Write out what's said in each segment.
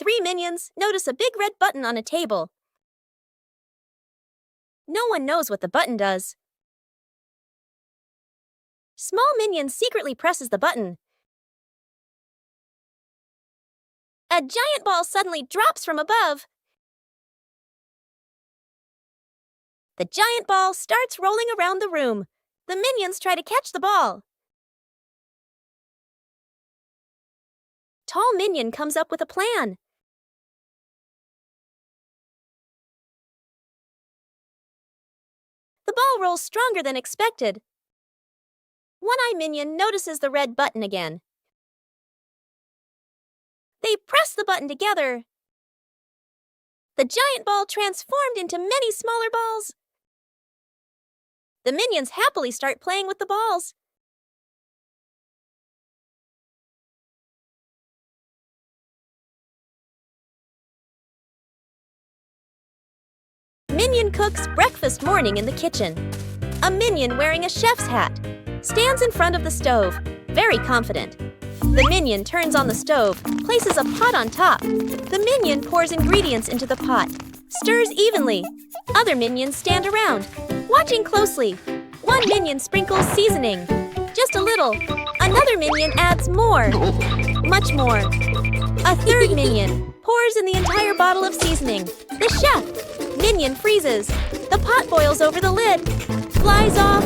Three minions notice a big red button on a table. No one knows what the button does. Small minion secretly presses the button. A giant ball suddenly drops from above. The giant ball starts rolling around the room. The minions try to catch the ball. Tall minion comes up with a plan. The ball rolls stronger than expected. One-eye minion notices the red button again. They press the button together. The giant ball transformed into many smaller balls. The minions happily start playing with the balls. Minion cooks breakfast morning in the kitchen. A minion wearing a chef's hat stands in front of the stove, very confident. The minion turns on the stove, places a pot on top. The minion pours ingredients into the pot, stirs evenly. Other minions stand around, watching closely. One minion sprinkles seasoning, just a little. Another minion adds more, much more. A third minion pours in the entire bottle of seasoning. The chef minion freezes. The pot boils over the lid, flies off.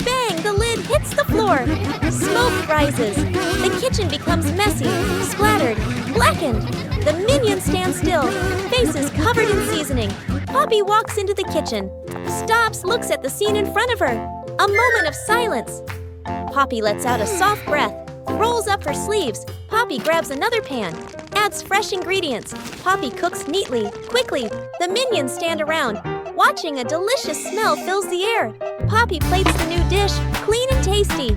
Bang! The lid hits the floor. Smoke rises. The kitchen becomes messy, splattered, blackened. The minion stands still, faces covered in seasoning. Poppy walks into the kitchen, stops, looks at the scene in front of her. A moment of silence. Poppy lets out a soft breath, rolls up her sleeves. Poppy grabs another pan, adds fresh ingredients. Poppy cooks neatly, quickly. The minions stand around, watching. A delicious smell fills the air. Poppy plates the new dish, clean and tasty.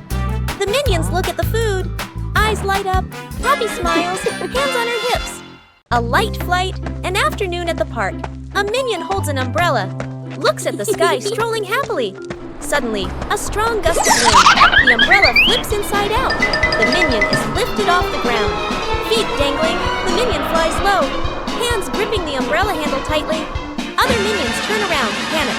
The minions look at the food. Eyes light up. Poppy smiles, hands on her hips. A light flight, an afternoon at the park. A minion holds an umbrella, looks at the sky, strolling happily. Suddenly, a strong gust of wind. The umbrella flips inside out. The minion is lifted off the ground. Feet dangling, the minion flies low. Hands gripping the umbrella handle tightly. Other minions turn around, panic.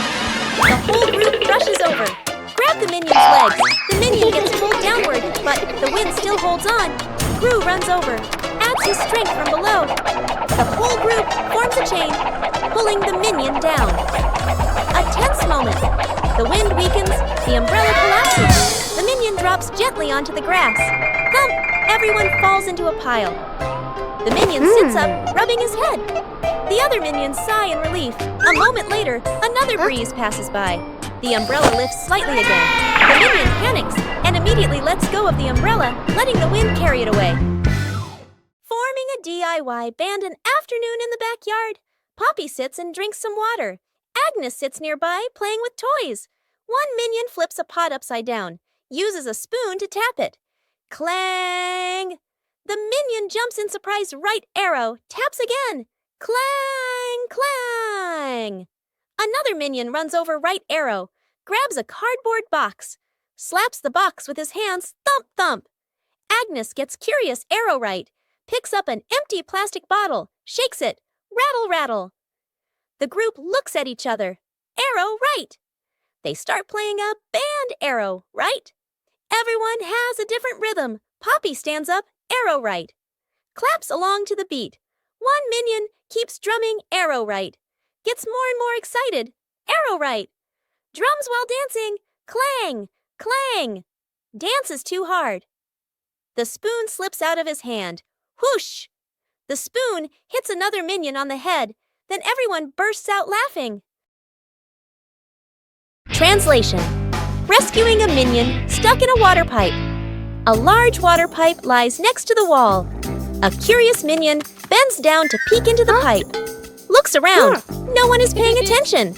The whole group rushes over. Grab the minion's legs. The minion gets pulled downward, but the wind still holds on. Gru runs over, adds his strength from below. The whole group forms a chain, pulling the minion down. A tense moment. The wind weakens, the umbrella collapses. The minion drops gently onto the grass. Thump! Everyone falls into a pile. The minion sits up, rubbing his head. The other minions sigh in relief. A moment later, another breeze passes by. The umbrella lifts slightly again. The minion panics and immediately lets go of the umbrella, letting the wind carry it away. Forming a DIY band an afternoon in the backyard. Poppy sits and drinks some water. Agnes sits nearby, playing with toys. One minion flips a pot upside down, uses a spoon to tap it. Clang! The minion jumps in surprise right arrow, taps again. Clang! Clang! Another minion runs over right arrow, grabs a cardboard box, slaps the box with his hands, thump thump. Agnes gets curious arrow right, picks up an empty plastic bottle, shakes it, rattle rattle. The group looks at each other. Arrow right. They start playing a band arrow right. Everyone has a different rhythm. Poppy stands up, arrow right. Claps along to the beat. One minion keeps drumming arrow right. Gets more and more excited. Arrow right. Drums while dancing. Clang, clang. Dance is too hard. The spoon slips out of his hand. Whoosh! The spoon hits another minion on the head. Then everyone bursts out laughing. Translation: rescuing a minion stuck in a water pipe. A large water pipe lies next to the wall. A curious minion bends down to peek into the pipe. Looks around. No one is paying attention.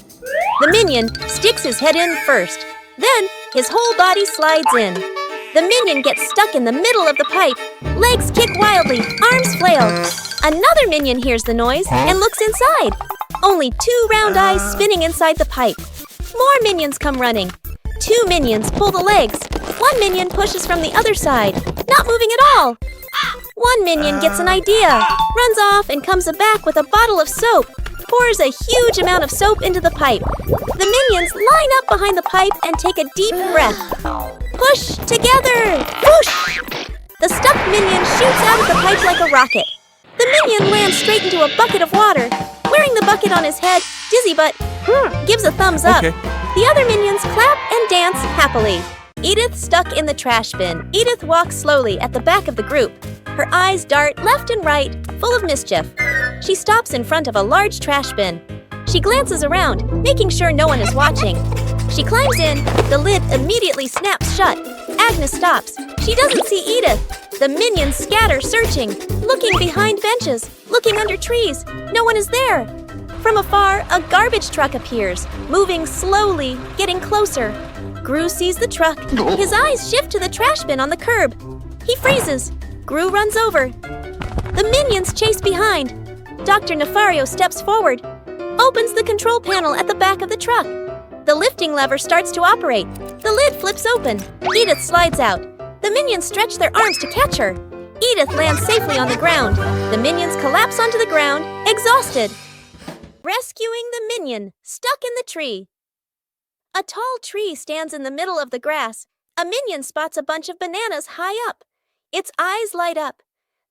The minion sticks his head in first. Then his whole body slides in. The minion gets stuck in the middle of the pipe. Legs kick wildly, arms flail. Another minion hears the noise and looks inside. Only two round eyes spinning inside the pipe. More minions come running. Two minions pull the legs. One minion pushes from the other side, not moving at all. One minion gets an idea, runs off and comes back with a bottle of soap, pours a huge amount of soap into the pipe. The minions line up behind the pipe and take a deep breath. Push together! Whoosh! The stuck minion shoots out of the pipe like a rocket. The minion lands straight into a bucket of water. Wearing the bucket on his head, Dizzy Butt gives a thumbs up. Okay. The other minions clap and dance happily. Edith stuck in the trash bin. Edith walks slowly at the back of the group. Her eyes dart left and right, full of mischief. She stops in front of a large trash bin. She glances around, making sure no one is watching. She climbs in. The lid immediately snaps shut. Agnes stops. She doesn't see Edith. The minions scatter, searching, looking behind benches, looking under trees. No one is there. From afar, a garbage truck appears, moving slowly, getting closer. Gru sees the truck. His eyes shift to the trash bin on the curb. He freezes. Gru runs over. The minions chase behind. Dr. Nefario steps forward, opens the control panel at the back of the truck. The lifting lever starts to operate. The lid flips open. Edith slides out. The minions stretch their arms to catch her. Edith lands safely on the ground. The minions collapse onto the ground, exhausted. Rescuing the minion, stuck in the tree. A tall tree stands in the middle of the grass. A minion spots a bunch of bananas high up. Its eyes light up.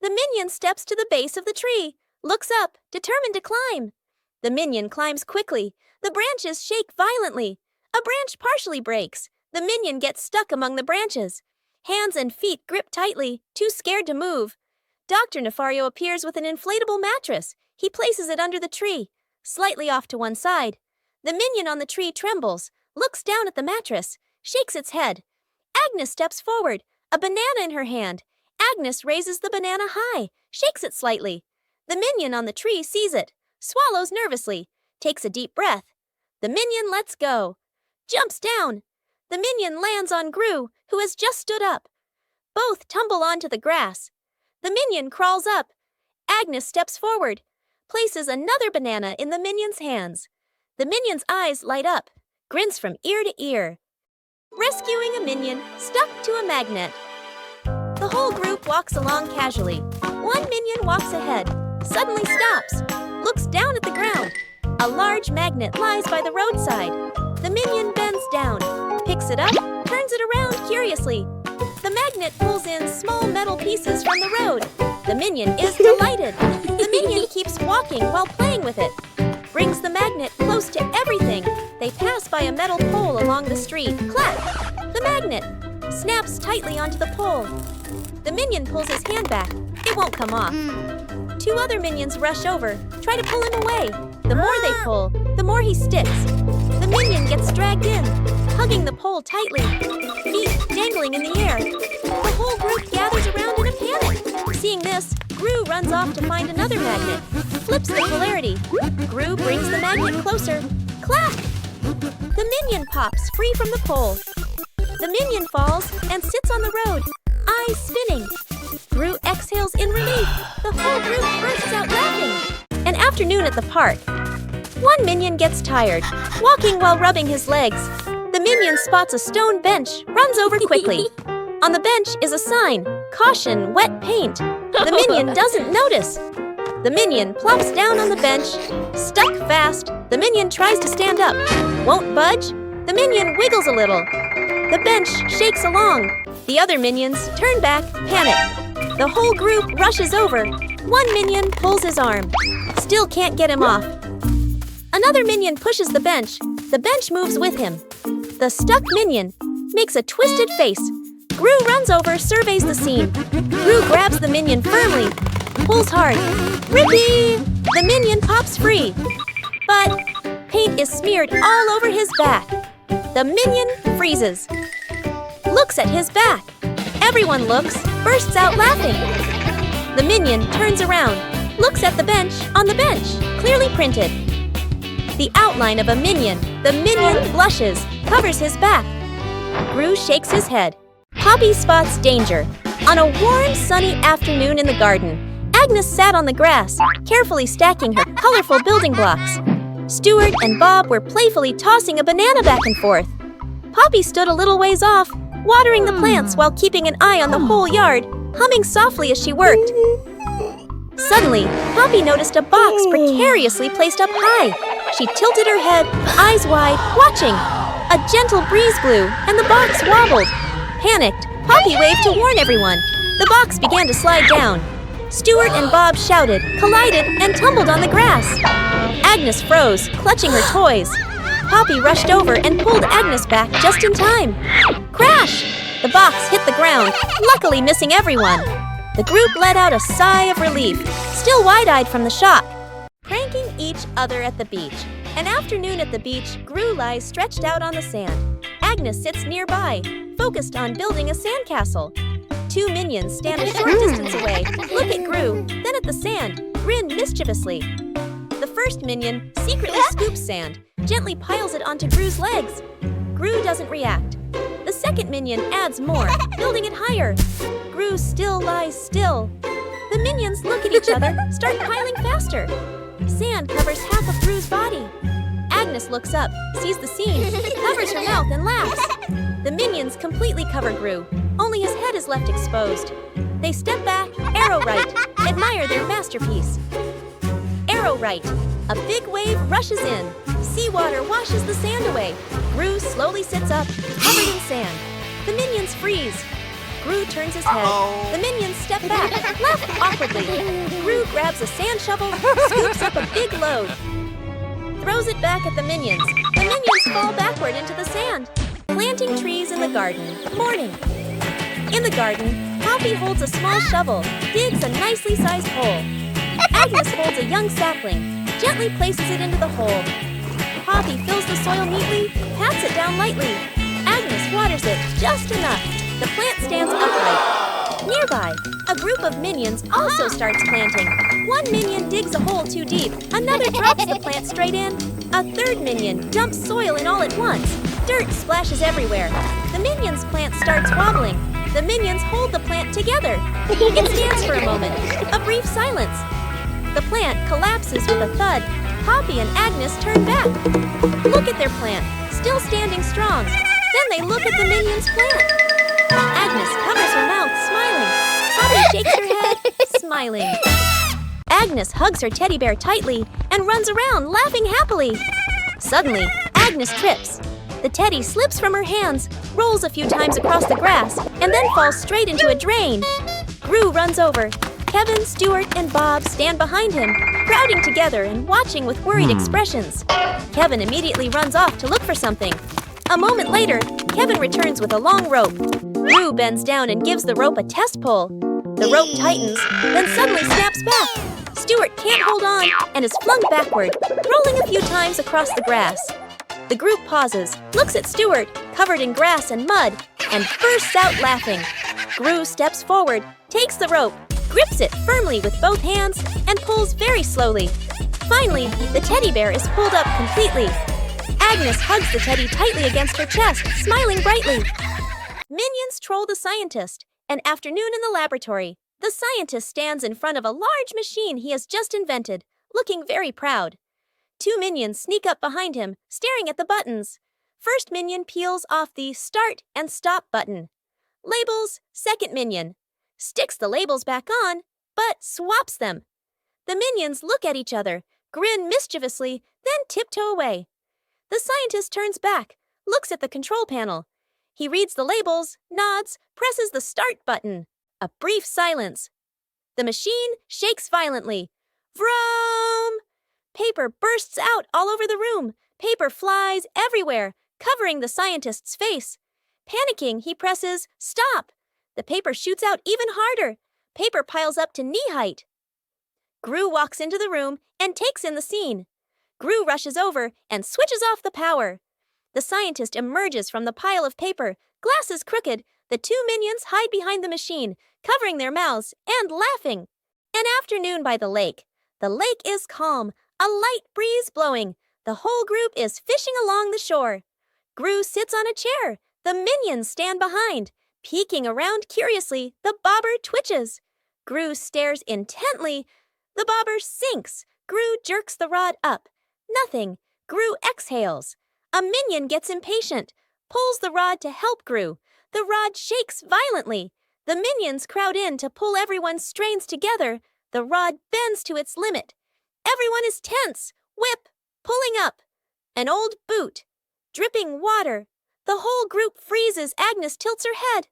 The minion steps to the base of the tree, looks up, determined to climb. The minion climbs quickly. The branches shake violently. A branch partially breaks. The minion gets stuck among the branches. Hands and feet grip tightly, too scared to move. Dr. Nefario appears with an inflatable mattress. He places it under the tree, slightly off to one side. The minion on the tree trembles, looks down at the mattress, shakes its head. Agnes steps forward, a banana in her hand. Agnes raises the banana high, shakes it slightly. The minion on the tree sees it, swallows nervously, takes a deep breath. The minion lets go, jumps down. The minion lands on Gru, who has just stood up. Both tumble onto the grass. The minion crawls up. Agnes steps forward, places another banana in the minion's hands. The minion's eyes light up, grins from ear to ear. Rescuing a minion stuck to a magnet. The whole group walks along casually. One minion walks ahead, suddenly stops, looks down at the ground. A large magnet lies by the roadside. The minion bends down, picks it up, turns it around curiously. The magnet pulls in small metal pieces from the road. The minion is delighted. The minion keeps walking while playing with it. Brings the magnet close to everything. They pass by a metal pole along the street. Clap! The magnet snaps tightly onto the pole. The minion pulls his hand back. It won't come off. Two other minions rush over, try to pull him away. The more they pull, the more he sticks. The minion gets dragged in, hugging the pole tightly, feet dangling in the air. The whole group gathers around in a panic. Seeing this, Gru runs off to find another magnet, flips the polarity. Gru brings the magnet closer. Clap! The minion pops free from the pole. The minion falls and sits on the road, eyes spinning. Gru exhales in relief. The whole group bursts out laughing. An afternoon at the park. One minion gets tired, walking while rubbing his legs. The minion spots a stone bench, runs over quickly. On the bench is a sign, "Caution, wet paint." The minion doesn't notice. The minion plops down on the bench, stuck fast. The minion tries to stand up, won't budge. The minion wiggles a little. The bench shakes along. The other minions turn back, panic. The whole group rushes over. One minion pulls his arm, still can't get him off. Another minion pushes the bench. The bench moves with him. The stuck minion makes a twisted face. Gru runs over, surveys the scene. Gru grabs the minion firmly, pulls hard. Rippee! The minion pops free. But paint is smeared all over his back. The minion freezes. Looks at his back. Everyone looks, bursts out laughing. The minion turns around, looks at the bench on the bench, clearly printed. The outline of a minion. The minion blushes, covers his back. Gru shakes his head. Poppy spots danger. On a warm, sunny afternoon in the garden, Agnes sat on the grass, carefully stacking her colorful building blocks. Stuart and Bob were playfully tossing a banana back and forth. Poppy stood a little ways off, watering the plants while keeping an eye on the whole yard. humming softly as she worked. Suddenly, Poppy noticed a box precariously placed up high. She tilted her head, eyes wide, watching. A gentle breeze blew, and the box wobbled. Panicked, Poppy waved to warn everyone. The box began to slide down. Stuart and Bob shouted, collided, and tumbled on the grass. Agnes froze, clutching her toys. Poppy rushed over and pulled Agnes back just in time. Crash! The box hit the ground, luckily missing everyone. The group let out a sigh of relief, still wide-eyed from the shock. Pranking each other at the beach. An afternoon at the beach, Gru lies stretched out on the sand. Agnes sits nearby, focused on building a sandcastle. Two minions stand a short distance away, look at Gru, then at the sand, grin mischievously. The first minion secretly scoops sand, gently piles it onto Gru's legs. Gru doesn't react. The second minion adds more, building it higher. Gru still lies still. The minions look at each other, start piling faster. Sand covers half of Gru's body. Agnes looks up, sees the scene, covers her mouth and laughs. The minions completely cover Gru, only his head is left exposed. They step back, arrow right, admire their masterpiece. Arrow right. A big wave rushes in. Seawater washes the sand away. Gru slowly sits up, covered in sand. The minions freeze. Gru turns his head. The minions step back, laugh awkwardly. Gru grabs a sand shovel, scoops up a big load. Throws it back at the minions. The minions fall backward into the sand. Planting trees in the garden. Morning. In the garden, Poppy holds a small shovel, digs a nicely sized hole. Agnes holds a young sapling, gently places it into the hole. Poppy fills the soil neatly, pats it down lightly. Agnes waters it just enough. The plant stands upright. Nearby, a group of minions also starts planting. One minion digs a hole too deep. Another drops the plant straight in. A third minion dumps soil in all at once. Dirt splashes everywhere. The minion's plant starts wobbling. The minions hold the plant together. It stands for a moment. A brief silence. The plant collapses with a thud. Poppy and Agnes turn back. Look at their plant, still standing strong. Then they look at the minion's plant. Agnes covers her mouth, smiling. Poppy shakes her head, smiling. Agnes hugs her teddy bear tightly and runs around, laughing happily. Suddenly, Agnes trips. The teddy slips from her hands, rolls a few times across the grass, and then falls straight into a drain. Gru runs over. Kevin, Stuart, and Bob stand behind him, crowding together and watching with worried expressions. Kevin immediately runs off to look for something. A moment later, Kevin returns with a long rope. Gru bends down and gives the rope a test pull. The rope tightens, then suddenly snaps back. Stuart can't hold on and is flung backward, rolling a few times across the grass. The group pauses, looks at Stuart, covered in grass and mud, and bursts out laughing. Gru steps forward, takes the rope, grips it firmly with both hands, and pulls very slowly. Finally, the teddy bear is pulled up completely. Agnes hugs the teddy tightly against her chest, smiling brightly. Minions troll the scientist. An afternoon in the laboratory. The scientist stands in front of a large machine he has just invented, looking very proud. Two minions sneak up behind him, staring at the buttons. First minion peels off the Start and Stop button. Labels, second minion. Sticks the labels back on, but swaps them. The minions look at each other, grin mischievously, then tiptoe away. The scientist turns back, looks at the control panel. He reads the labels, nods, presses the Start button. A brief silence. The machine shakes violently. Vroom! Paper bursts out all over the room. Paper flies everywhere, covering the scientist's face. Panicking, he presses Stop. The paper shoots out even harder. Paper piles up to knee height. Gru walks into the room and takes in the scene. Gru rushes over and switches off the power. The scientist emerges from the pile of paper, glasses crooked. The two minions hide behind the machine, covering their mouths and laughing. An afternoon by the lake. The lake is calm, a light breeze blowing. The whole group is fishing along the shore. Gru sits on a chair. The minions stand behind. Peeking around curiously, the bobber twitches. Gru stares intently. The bobber sinks. Gru jerks the rod up. Nothing. Gru exhales. A minion gets impatient, pulls the rod to help Gru. The rod shakes violently. The minions crowd in to pull everyone's strains together. The rod bends to its limit. Everyone is tense. Whip, pulling up. An old boot. Dripping water. The whole group freezes. Agnes tilts her head.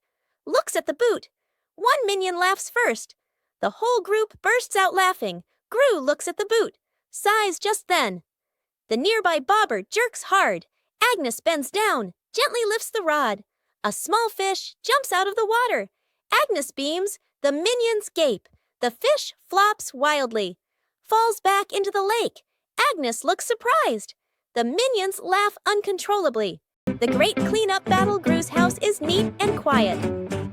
Looks at the boot. One minion laughs first. The whole group bursts out laughing. Gru looks at the boot. Sighs just then. The nearby bobber jerks hard. Agnes bends down, gently lifts the rod. A small fish jumps out of the water. Agnes beams. The minions gape. The fish flops wildly. Falls back into the lake. Agnes looks surprised. The minions laugh uncontrollably. The great cleanup battle. Gru's house is neat and quiet.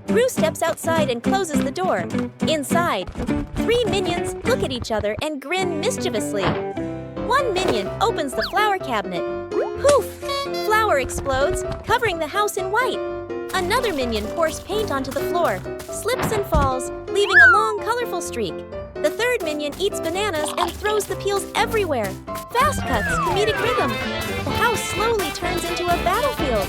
Gru steps outside and closes the door. Inside, 3 minions look at each other and grin mischievously. One minion opens the flower cabinet. Poof! Flour explodes, covering the house in white. Another minion pours paint onto the floor, slips and falls, leaving a long, colorful streak. The third minion eats bananas and throws the peels everywhere. Fast cuts, comedic rhythm. The house slowly turns into a battlefield.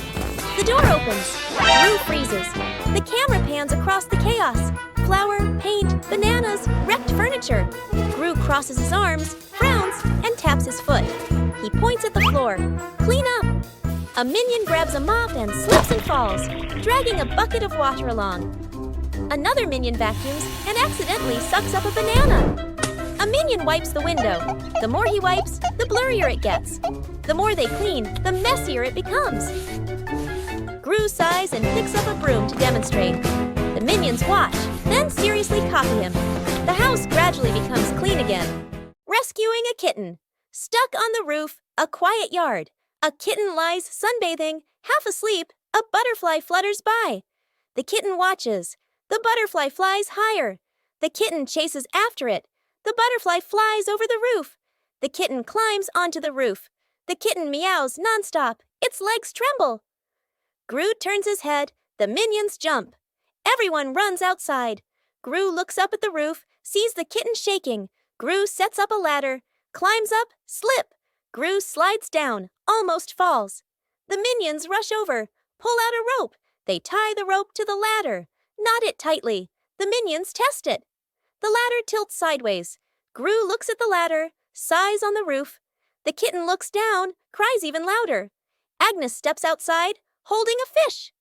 The door opens. Gru freezes. The camera pans across the chaos. Flour, paint, bananas, wrecked furniture. Gru crosses his arms, frowns, and taps his foot. He points at the floor. Clean up. A minion grabs a mop and slips and falls, dragging a bucket of water along. Another minion vacuums and accidentally sucks up a banana. A minion wipes the window. The more he wipes, the blurrier it gets. The more they clean, the messier it becomes. Gru sighs and picks up a broom to demonstrate. The minions watch, then seriously copy him. The house gradually becomes clean again. Rescuing a kitten. Stuck on the roof, a quiet yard. A kitten lies sunbathing, half asleep. A butterfly flutters by. The kitten watches. The butterfly flies higher. The kitten chases after it. The butterfly flies over the roof. The kitten climbs onto the roof. The kitten meows nonstop. Its legs tremble. Gru turns his head. The minions jump. Everyone runs outside. Gru looks up at the roof, sees the kitten shaking. Gru sets up a ladder, climbs up, slip. Gru slides down, almost falls. The minions rush over, pull out a rope. They tie the rope to the ladder, knot it tightly. The minions test it. The ladder tilts sideways. Gru looks at the ladder, sighs on the roof. The kitten looks down, cries even louder. Agnes steps outside, holding a fish.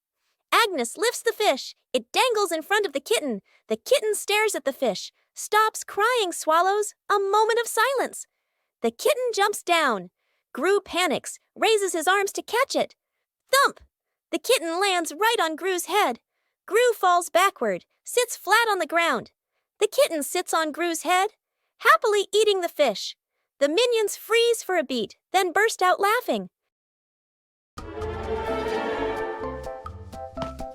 Agnes lifts the fish. It dangles in front of the kitten. The kitten stares at the fish, stops crying, swallows. A moment of silence. The kitten jumps down. Gru panics, raises his arms to catch it. Thump! The kitten lands right on Gru's head. Gru falls backward, sits flat on the ground. The kitten sits on Gru's head, happily eating the fish. The minions freeze for a beat, then burst out laughing.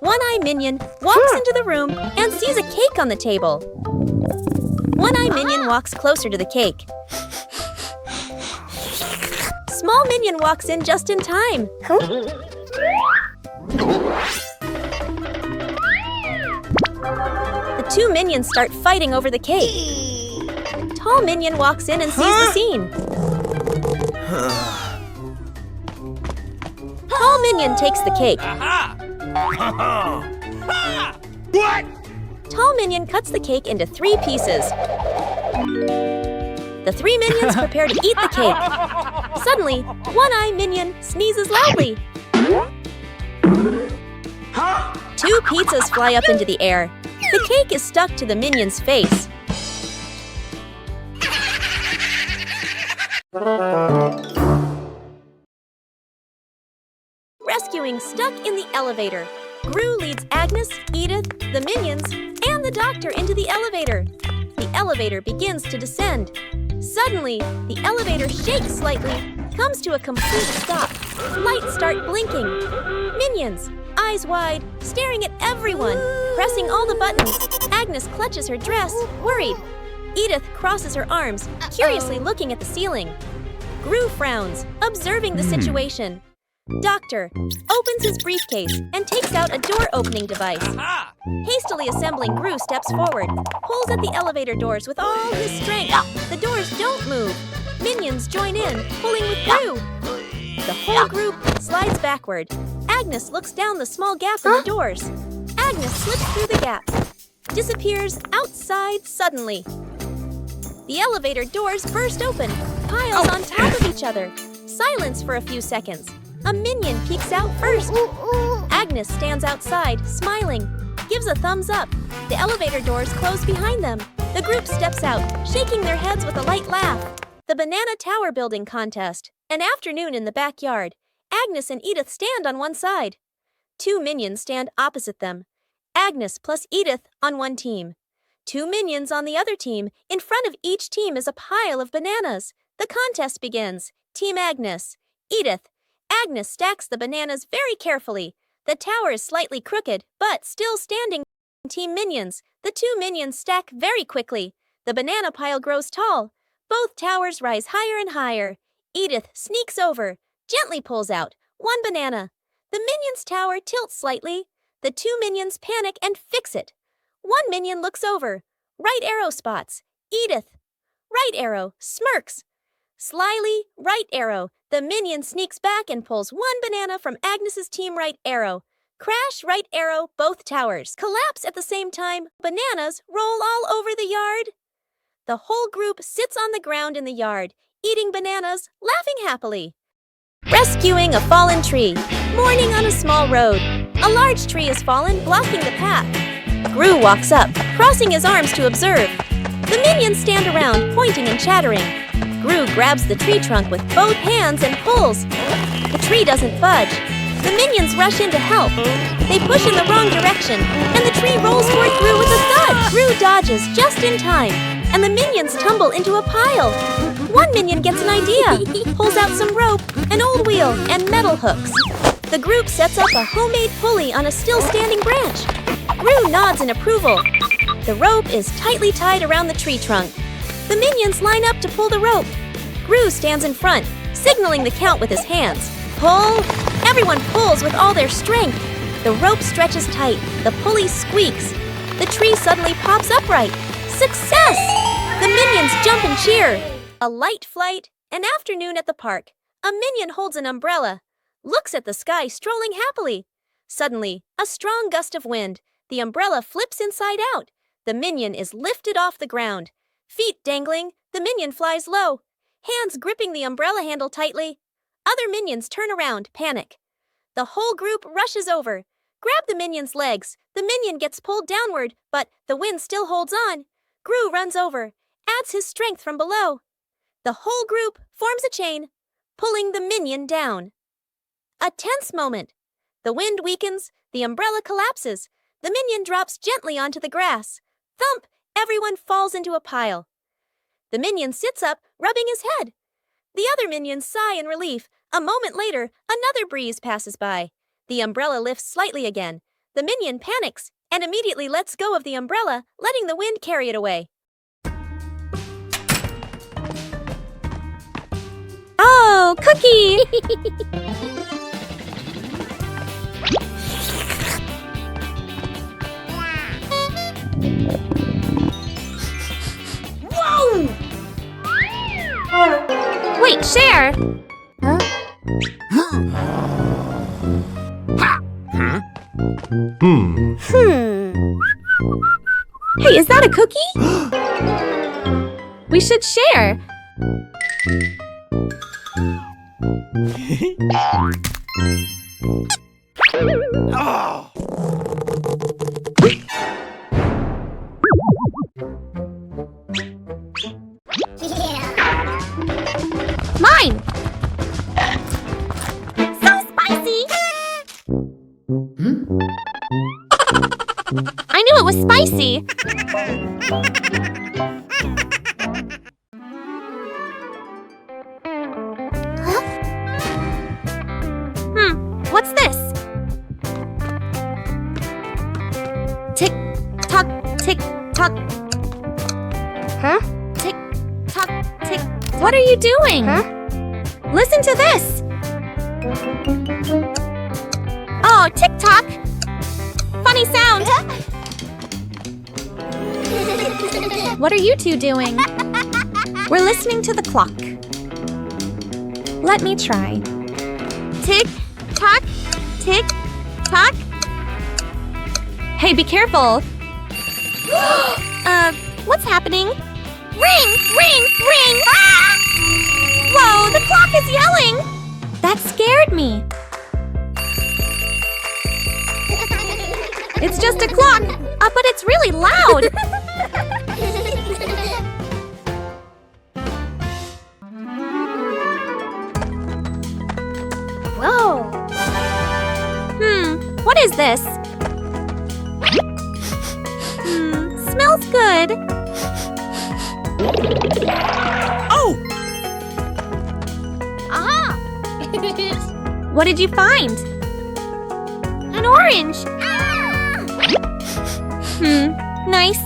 One-Eye Minion walks into the room and sees a cake on the table. One-Eye Minion walks closer to the cake. Small Minion walks in just in time. The 2 minions start fighting over the cake. Tall Minion walks in and sees the scene. Tall Minion takes the cake. What? Tall Minion cuts the cake into 3 pieces. The 3 minions prepare to eat the cake. Suddenly, One-Eye Minion sneezes loudly. 2 pizzas fly up into the air. The cake is stuck to the minion's face. Rescuing stuck in the elevator. Gru leads Agnes, Edith, the minions, and the doctor into the elevator. The elevator begins to descend. Suddenly, the elevator shakes slightly, comes to a complete stop. Lights start blinking. Minions, eyes wide, staring at everyone, pressing all the buttons. Agnes clutches her dress, worried. Edith crosses her arms, curiously looking at the ceiling. Gru frowns, observing the situation. Doctor opens his briefcase and takes out a door-opening device. Hastily assembling, Gru steps forward, pulls at the elevator doors with all his strength. The doors don't move. Minions join in, pulling with Gru. The whole group slides backward. Agnes looks down the small gap in the doors. Agnes slips through the gap. disappears outside suddenly. The elevator doors burst open, piles on top of each other. Silence for a few seconds. A minion peeks out first. Agnes stands outside, smiling, gives a thumbs up. The elevator doors close behind them. The group steps out, shaking their heads with a light laugh. The Banana Tower building contest. An afternoon in the backyard. Agnes and Edith stand on one side. Two minions stand opposite them. Agnes plus Edith on one team. Two minions on the other team. In front of each team is a pile of bananas. The contest begins. Team Agnes. Edith. Agnes stacks the bananas very carefully. The tower is slightly crooked, but still standing. Team Minions. The two minions stack very quickly. The banana pile grows tall. Both towers rise higher and higher. Edith sneaks over, gently pulls out one banana. The minions' tower tilts slightly. The two minions panic and fix it. One minion looks over. Right arrow spots. Edith. Right arrow smirks. Slyly, right arrow. The minion sneaks back and pulls one banana from Agnes's team right arrow. Crash, right arrow, both towers. Collapse at the same time. Bananas roll all over the yard. The whole group sits on the ground in the yard, eating bananas, laughing happily. Rescuing a fallen tree. Morning on a small road. A large tree has fallen, blocking the path. Gru walks up, crossing his arms to observe. The minions stand around, pointing and chattering. Gru grabs the tree trunk with both hands and pulls. The tree doesn't budge. The minions rush in to help. They push in the wrong direction, and the tree rolls toward Gru with a thud. Gru dodges just in time, and the minions tumble into a pile. One minion gets an idea, pulls out some rope, an old wheel, and metal hooks. The group sets up a homemade pulley on a still-standing branch. Gru nods in approval. The rope is tightly tied around the tree trunk. The minions line up to pull the rope. Gru stands in front, signaling the count with his hands. Pull! Everyone pulls with all their strength. The rope stretches tight. The pulley squeaks. The tree suddenly pops upright. Success! The minions jump and cheer. A light flight, an afternoon at the park. A minion holds an umbrella, looks at the sky, strolling happily. Suddenly, a strong gust of wind. The umbrella flips inside out. The minion is lifted off the ground. Feet dangling, the minion flies low, hands gripping the umbrella handle tightly. Other minions turn around, panic. The whole group rushes over. Grab the minion's legs. The minion gets pulled downward, but the wind still holds on. Gru runs over, adds his strength from below. The whole group forms a chain, pulling the minion down. A tense moment. The wind weakens, the umbrella collapses. The minion drops gently onto the grass. Thump! Everyone falls into a pile. The minion sits up, rubbing his head. The other minions sigh in relief. A moment later, another breeze passes by. The umbrella lifts slightly again. The minion panics and immediately lets go of the umbrella, letting the wind carry it away. Oh, Cookie! Whoa! Wait, share! Huh? Hey, is that a cookie? We should share. Oh! Mine! So spicy! I knew it was spicy! What's this? Tick tock, tick tock. Huh? Tick tock, tick. What are you doing? Huh? Listen to this. Oh, tick tock. Funny sound. What are you two doing? We're listening to the clock. Let me try. Tick tock, tick tock. Hey, be careful. What's happening? Ring! Ring! Ring! Ah! Whoa, the clock is yelling! That scared me. It's just a clock, but it's really loud. Whoa. What is this? Smells good. Oh! Aha! What did you find? An orange. Nice.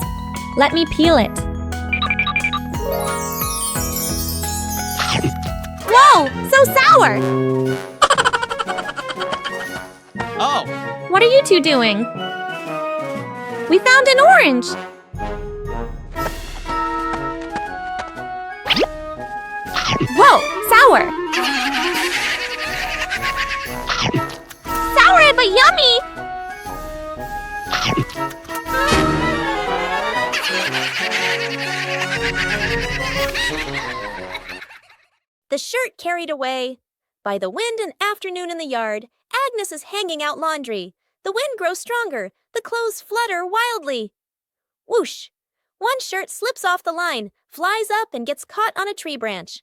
Let me peel it. Whoa, so sour. Oh! What are you two doing? We found an orange. Whoa, sour. Sour but yummy. The shirt carried away. By the wind and afternoon in the yard, Agnes is hanging out laundry. The wind grows stronger. The clothes flutter wildly. Whoosh! One shirt slips off the line, flies up and gets caught on a tree branch.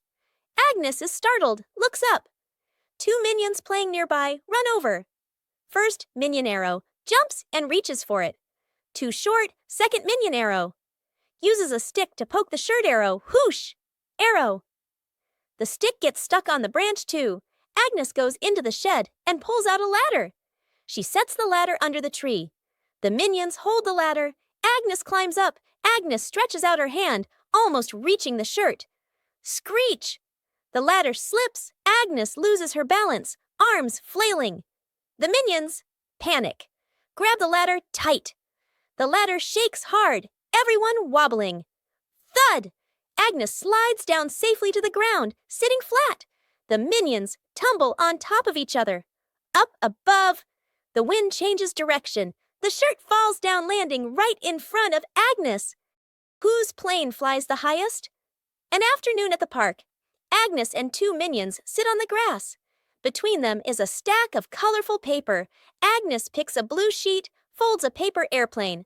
Agnes is startled, looks up. Two minions playing nearby run over. First minion arrow jumps and reaches for it. Too short, second minion arrow. Uses a stick to poke the shirt arrow. Whoosh! Arrow. The stick gets stuck on the branch too. Agnes goes into the shed and pulls out a ladder. She sets the ladder under the tree. The minions hold the ladder. Agnes climbs up. Agnes stretches out her hand, almost reaching the shirt. Screech! The ladder slips. Agnes loses her balance, arms flailing. The minions panic. Grab the ladder tight. The ladder shakes hard, everyone wobbling. Thud! Agnes slides down safely to the ground, sitting flat. The minions tumble on top of each other. Up above, the wind changes direction. The shirt falls down, landing right in front of Agnes. Whose plane flies the highest? An afternoon at the park. Agnes and two minions sit on the grass. Between them is a stack of colorful paper. Agnes picks a blue sheet, folds a paper airplane.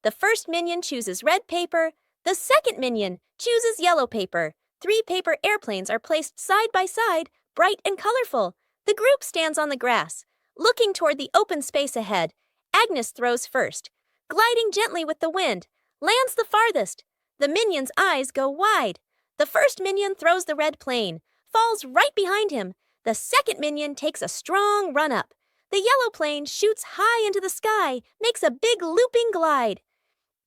The first minion chooses red paper. The second minion chooses yellow paper. 3 paper airplanes are placed side by side, bright and colorful. The group stands on the grass, looking toward the open space ahead. Agnes throws first, gliding gently with the wind, lands the farthest. The minion's eyes go wide. The first minion throws the red plane, falls right behind him. The second minion takes a strong run up. The yellow plane shoots high into the sky, makes a big looping glide.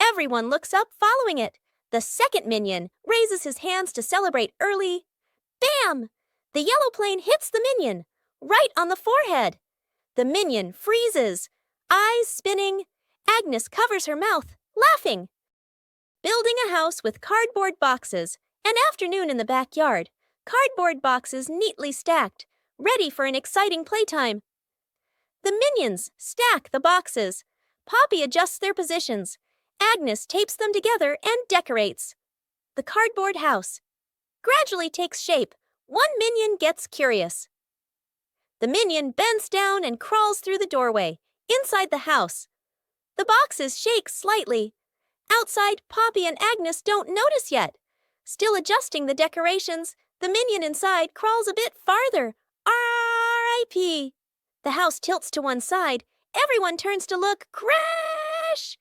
Everyone looks up, following it. The second minion raises his hands to celebrate early. Bam! The yellow plane hits the minion, right on the forehead. The minion freezes, eyes spinning. Agnes covers her mouth, laughing. Building a house with cardboard boxes. An afternoon in the backyard. Cardboard boxes neatly stacked, ready for an exciting playtime. The minions stack the boxes. Poppy adjusts their positions. Agnes tapes them together and decorates. The cardboard house gradually takes shape. One minion gets curious. The minion bends down and crawls through the doorway, inside the house. The boxes shake slightly. Outside, Poppy and Agnes don't notice yet. Still adjusting the decorations, the minion inside crawls a bit farther. R.I.P. The house tilts to one side. Everyone turns to look. Crash!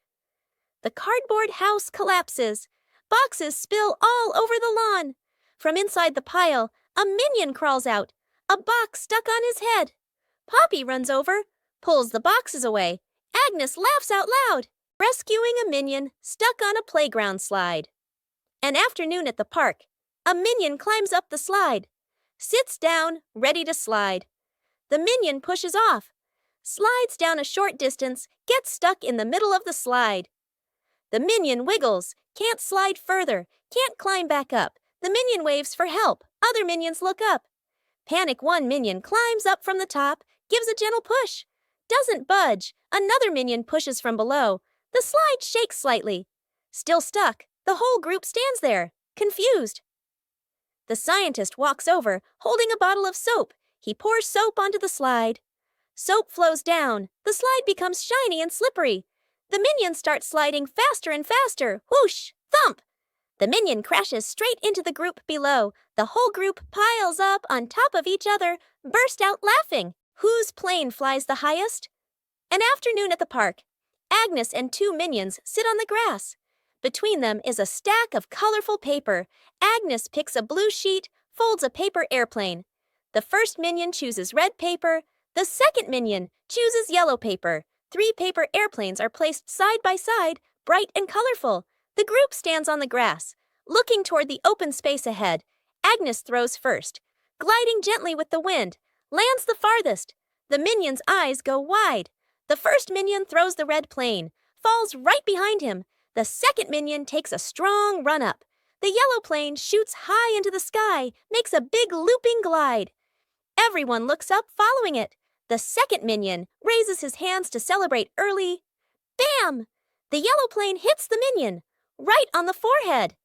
The cardboard house collapses. Boxes spill all over the lawn. From inside the pile, a minion crawls out. A box stuck on his head. Poppy runs over, pulls the boxes away. Agnes laughs out loud, rescuing a minion stuck on a playground slide. An afternoon at the park. A minion climbs up the slide. Sits down, ready to slide. The minion pushes off. Slides down a short distance, gets stuck in the middle of the slide. The minion wiggles, can't slide further, can't climb back up. The minion waves for help. Other minions look up. Panic one minion climbs up from the top, gives a gentle push. Doesn't budge. Another minion pushes from below. The slide shakes slightly. Still stuck, the whole group stands there, confused. The scientist walks over, holding a bottle of soap. He pours soap onto the slide. Soap flows down. The slide becomes shiny and slippery. The minions start sliding faster and faster. Whoosh! Thump! The minion crashes straight into the group below. The whole group piles up on top of each other, burst out laughing. Whose plane flies the highest? An afternoon at the park. Agnes and two minions sit on the grass. Between them is a stack of colorful paper. Agnes picks a blue sheet, folds a paper airplane. The first minion chooses red paper. The second minion chooses yellow paper. 3 paper airplanes are placed side by side, bright and colorful. The group stands on the grass, looking toward the open space ahead. Agnes throws first, gliding gently with the wind, lands the farthest. The minion's eyes go wide. The first minion throws the red plane, falls right behind him. The second minion takes a strong run up. The yellow plane shoots high into the sky, makes a big looping glide. Everyone looks up following it. The second minion raises his hands to celebrate early. Bam! The yellow plane hits the minion, right on the forehead.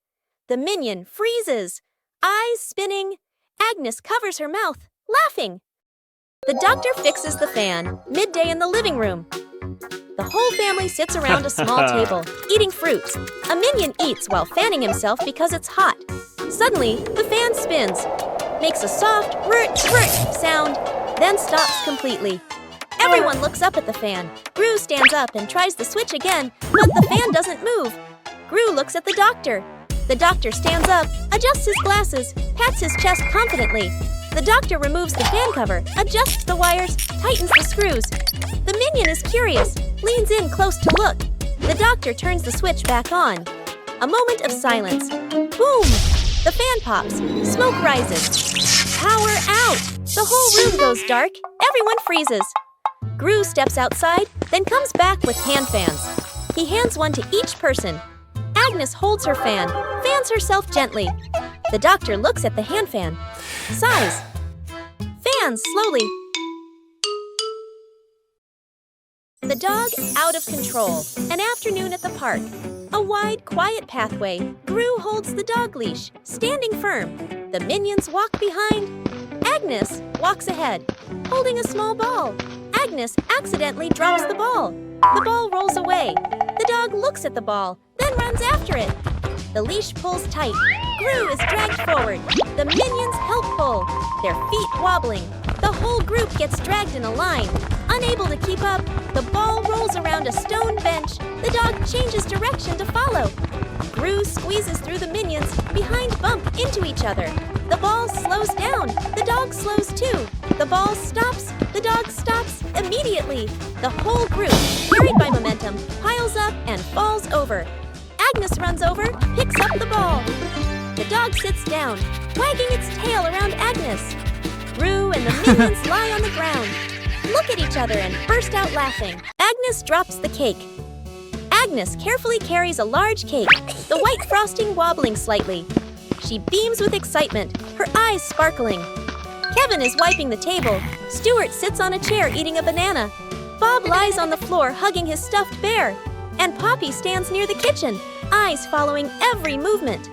The minion freezes, eyes spinning. Agnes covers her mouth, laughing. The doctor fixes the fan, midday in the living room. The whole family sits around a small table, eating fruits. A minion eats while fanning himself because it's hot. Suddenly, the fan spins, makes a soft rrt sound, then stops completely. Everyone looks up at the fan. Gru stands up and tries the switch again, but the fan doesn't move. Gru looks at the doctor. The doctor stands up, adjusts his glasses, pats his chest confidently. The doctor removes the fan cover, adjusts the wires, tightens the screws. The minion is curious, leans in close to look. The doctor turns the switch back on. A moment of silence. Boom! The fan pops. Smoke rises. Power out! The whole room goes dark. Everyone freezes. Gru steps outside, then comes back with hand fans. He hands one to each person. Agnes holds her fan, fans herself gently. The doctor looks at the hand fan, sighs, fans slowly. The dog out of control. An afternoon at the park. A wide, quiet pathway. Gru holds the dog leash, standing firm. The minions walk behind. Agnes walks ahead, holding a small ball. Agnes accidentally drops the ball. The ball rolls away. The dog looks at the ball, then runs after it. The leash pulls tight. Gru is dragged forward. The minions help pull, their feet wobbling. The whole group gets dragged in a line. Unable to keep up, the ball rolls around a stone bench. The dog changes direction to follow. Gru squeezes through the minions, behind bump into each other. The ball slows down. The dog slows too. The ball stops. The dog stops immediately. The whole group, carried by momentum, piles up and falls over. Agnes runs over, picks up the ball. The dog sits down, wagging its tail around Agnes. Gru and the minions lie on the ground, look at each other and burst out laughing. Agnes drops the cake. Agnes carefully carries a large cake, the white frosting wobbling slightly. She beams with excitement, her eyes sparkling. Kevin is wiping the table. Stuart sits on a chair eating a banana. Bob lies on the floor hugging his stuffed bear. And Poppy stands near the kitchen, eyes following every movement.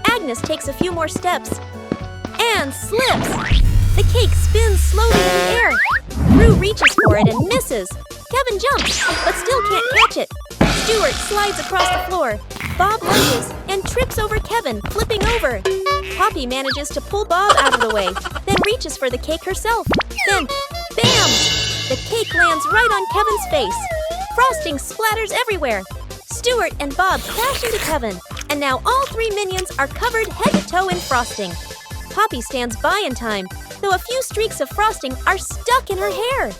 Agnes takes a few more steps and slips. The cake spins slowly in the air. Gru reaches for it and misses. Kevin jumps, but still can't catch it. Stuart slides across the floor. Bob lunges and trips over Kevin, flipping over. Poppy manages to pull Bob out of the way, then reaches for the cake herself. Then, bam! The cake lands right on Kevin's face. Frosting splatters everywhere. Stuart and Bob crash into Kevin, and now all 3 minions are covered head to toe in frosting. Poppy stands by in time, though a few streaks of frosting are stuck in her hair.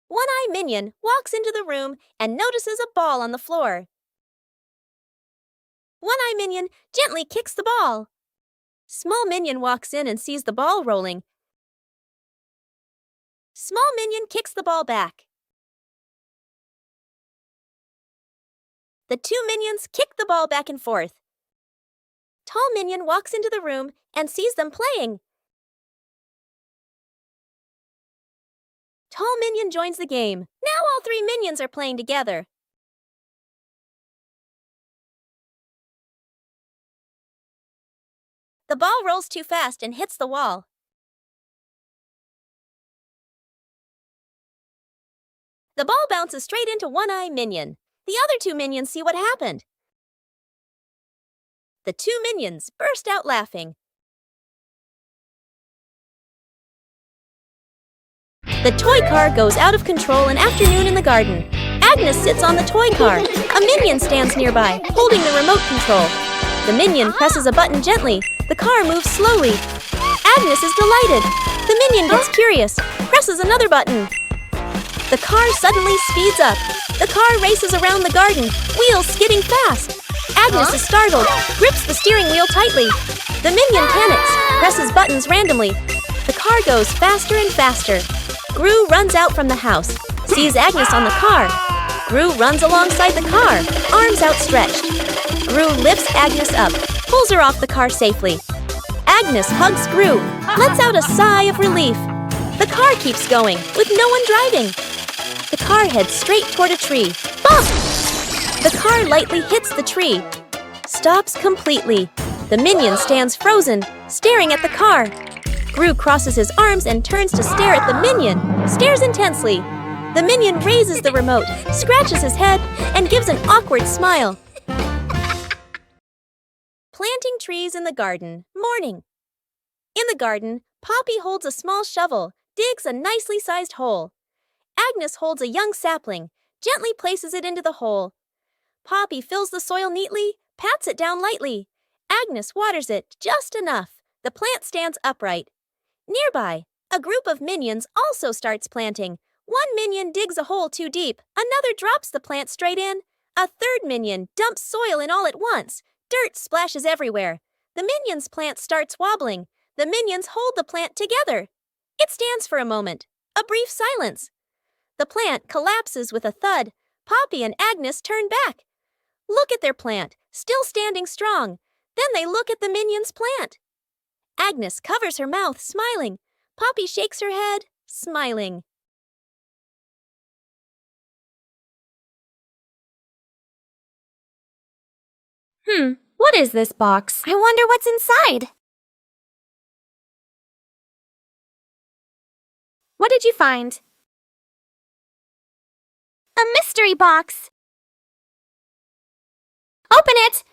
One-Eye Minion walks into the room and notices a ball on the floor. One-Eye Minion gently kicks the ball. Small Minion walks in and sees the ball rolling. Small Minion kicks the ball back. The 2 minions kick the ball back and forth. Tall Minion walks into the room and sees them playing. Tall Minion joins the game. Now all 3 minions are playing together. The ball rolls too fast and hits the wall. The ball bounces straight into One-Eye Minion. The other two minions see what happened. The two minions burst out laughing. The toy car goes out of control an afternoon in the garden. Agnes sits on the toy car. A minion stands nearby, holding the remote control. The minion presses a button gently. The car moves slowly. Agnes is delighted. The minion gets curious, presses another button. The car suddenly speeds up. The car races around the garden, wheels skidding fast. Agnes is startled, grips the steering wheel tightly. The minion panics, presses buttons randomly. The car goes faster and faster. Gru runs out from the house, sees Agnes on the car. Gru runs alongside the car, arms outstretched. Gru lifts Agnes up, pulls her off the car safely. Agnes hugs Gru, lets out a sigh of relief. The car keeps going, with no one driving. The car heads straight toward a tree. Bump! The car lightly hits the tree. Stops completely. The minion stands frozen, staring at the car. Gru crosses his arms and turns to stare at the minion, stares intensely. The minion raises the remote, scratches his head, and gives an awkward smile. Planting trees in the garden. Morning. In the garden, Poppy holds a small shovel, digs a nicely sized hole. Agnes holds a young sapling, gently places it into the hole. Poppy fills the soil neatly, pats it down lightly. Agnes waters it just enough. The plant stands upright. Nearby, a group of minions also starts planting. One minion digs a hole too deep. Another drops the plant straight in. A third minion dumps soil in all at once. Dirt splashes everywhere. The minion's plant starts wobbling. The minions hold the plant together. It stands for a moment. A brief silence. The plant collapses with a thud. Poppy and Agnes turn back. Look at their plant, still standing strong. Then they look at the minion's plant. Agnes covers her mouth, smiling. Poppy shakes her head, smiling. What is this box? I wonder what's inside. What did you find? A mystery box. Open it!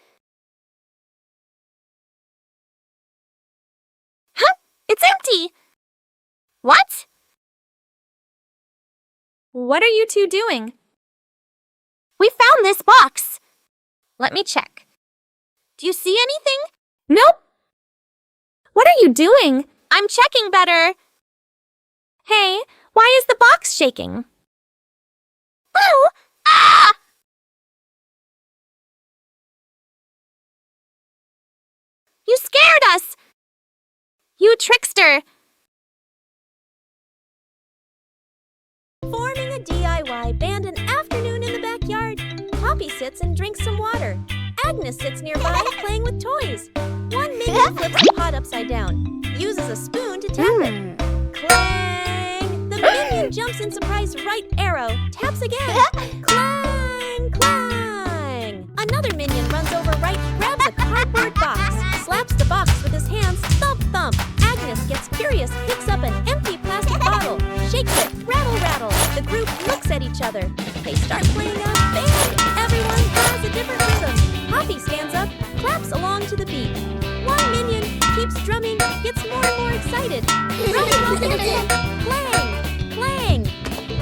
Huh? It's empty. What? What are you two doing? We found this box. Let me check. Do you see anything? Nope. What are you doing? I'm checking better. Hey, why is the box shaking? Boo! Ah! You scared us! You trickster! Forming a DIY band an afternoon in the backyard. Poppy sits and drinks some water. Agnes sits nearby playing with toys. One minion flips the pot upside down, uses a spoon to tap it. Clang! The minion jumps in surprise right arrow, taps again. Clang! Clang! Another minion runs over right, grabs a cardboard box, slaps the box with his hands, thump thump. Agnes gets curious, picks up an empty plastic bottle, shakes it, rattle rattle. The group looks at each other. They start playing a band. Everyone has a different rhythm. Poppy stands up, claps along to the beat. One minion keeps drumming, gets more and more excited. Drumming while dancing. Clang! Clang!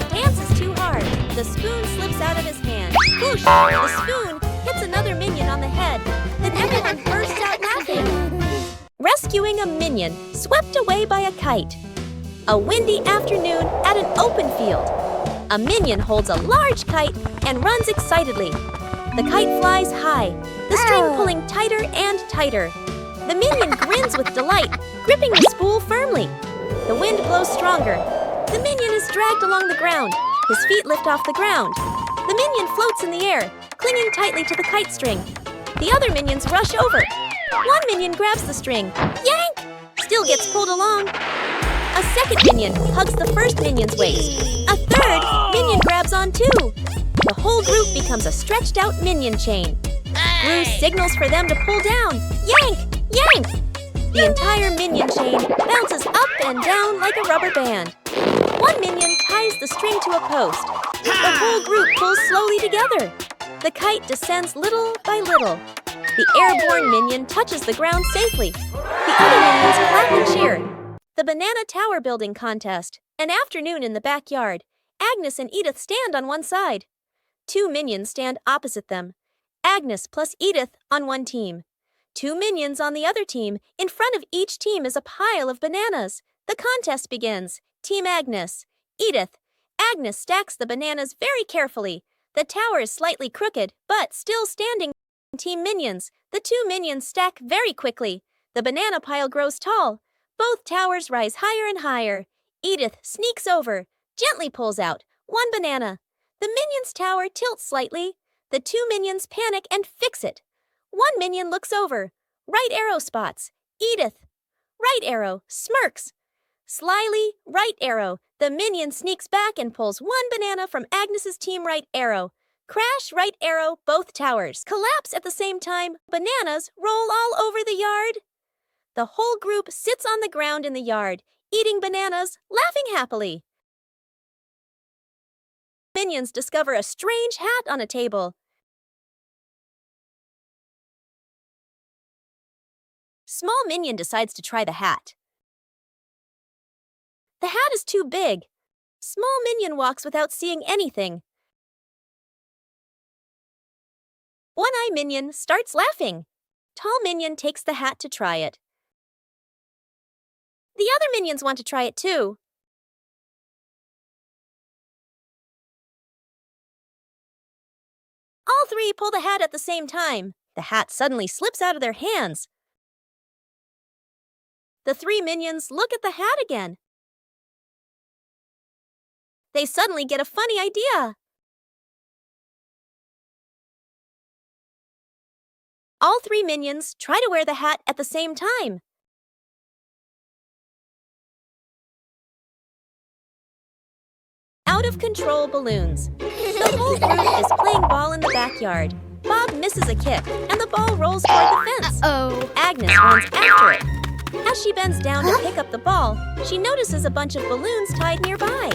Dance is too hard. The spoon slips out of his hand. Whoosh! The spoon hits another minion on the head. Then everyone bursts out laughing. Rescuing a minion swept away by a kite. A windy afternoon at an open field. A minion holds a large kite and runs excitedly. The kite flies high, the string pulling tighter and tighter. The minion grins with delight, gripping the spool firmly. The wind blows stronger. The minion is dragged along the ground. His feet lift off the ground. The minion floats in the air, clinging tightly to the kite string. The other minions rush over. One minion grabs the string. Yank! Still gets pulled along. A second minion hugs the first minion's waist. A third minion grabs on too. The whole group becomes a stretched out minion chain. Gru signals for them to pull down. Yank! Yank! The entire minion chain bounces up and down like a rubber band. One minion ties the string to a post. The whole group pulls slowly together. The kite descends little by little. The airborne minion touches the ground safely. The other minions clap and cheer. The Banana Tower Building Contest. An afternoon in the backyard. Agnes and Edith stand on one side. Two minions stand opposite them. Agnes plus Edith on one team. Two minions on the other team. In front of each team is a pile of bananas. The contest begins. Team Agnes. Edith. Agnes stacks the bananas very carefully. The tower is slightly crooked, but still standing. Team Minions. The two minions stack very quickly. The banana pile grows tall. Both towers rise higher and higher. Edith sneaks over, gently pulls out one banana. The minions' tower tilts slightly. The two minions panic and fix it. One minion looks over. Right arrow spots. Edith. Right arrow smirks. Slyly, right arrow. The minion sneaks back and pulls one banana from Agnes's team right arrow. Crash, right arrow, both towers. Collapse at the same time. Bananas roll all over the yard. The whole group sits on the ground in the yard, eating bananas, laughing happily. Minions discover a strange hat on a table. Small minion decides to try the hat. The hat is too big. Small minion walks without seeing anything. One-eye minion starts laughing. Tall minion takes the hat to try it. The other minions want to try it too. All three pull the hat at the same time. The hat suddenly slips out of their hands. The three minions look at the hat again. They suddenly get a funny idea. All three minions try to wear the hat at the same time. Out of control balloons. The whole group is playing ball in the backyard. Bob misses a kick, and the ball rolls toward the fence. Agnes runs after it. As she bends down to pick up the ball, she notices a bunch of balloons tied nearby.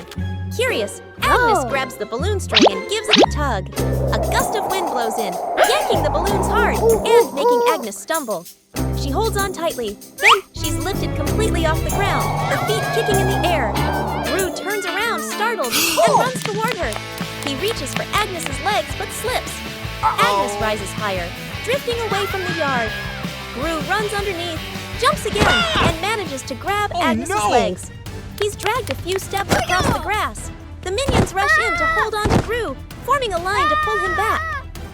Curious, Agnes grabs the balloon string and gives it a tug. A gust of wind blows in, yanking the balloons hard and making Agnes stumble. She holds on tightly. Then she's lifted completely off the ground, her feet kicking in the air. Gru turns around, startled, and runs toward her. He reaches for Agnes's legs but slips. Agnes rises higher, drifting away from the yard. Gru runs underneath, jumps again, and manages to grab Agnes's legs. He's dragged a few steps across the grass. The minions rush in to hold on to Gru, forming a line to pull him back.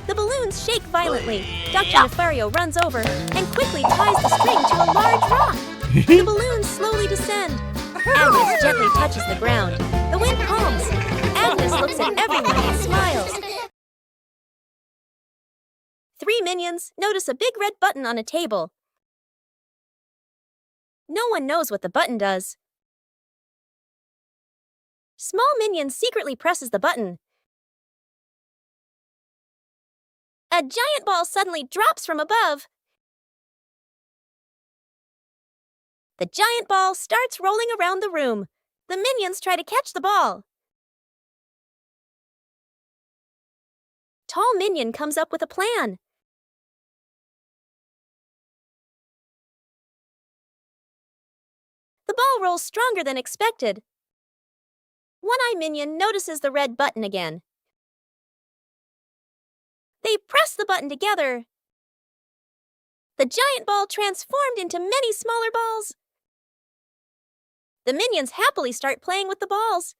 The balloons shake violently. Dr. Nefario runs over and quickly ties the string to a large rock. The balloons slowly descend. Agnes gently touches the ground. The wind calms. Agnes looks at everyone and smiles. Three minions notice a big red button on a table. No one knows what the button does. Small minion secretly presses the button. A giant ball suddenly drops from above. The giant ball starts rolling around the room. The minions try to catch the ball. Tall minion comes up with a plan. The ball rolls stronger than expected. One-eye minion notices the red button again. They press the button together. The giant ball transformed into many smaller balls. The minions happily start playing with the balls.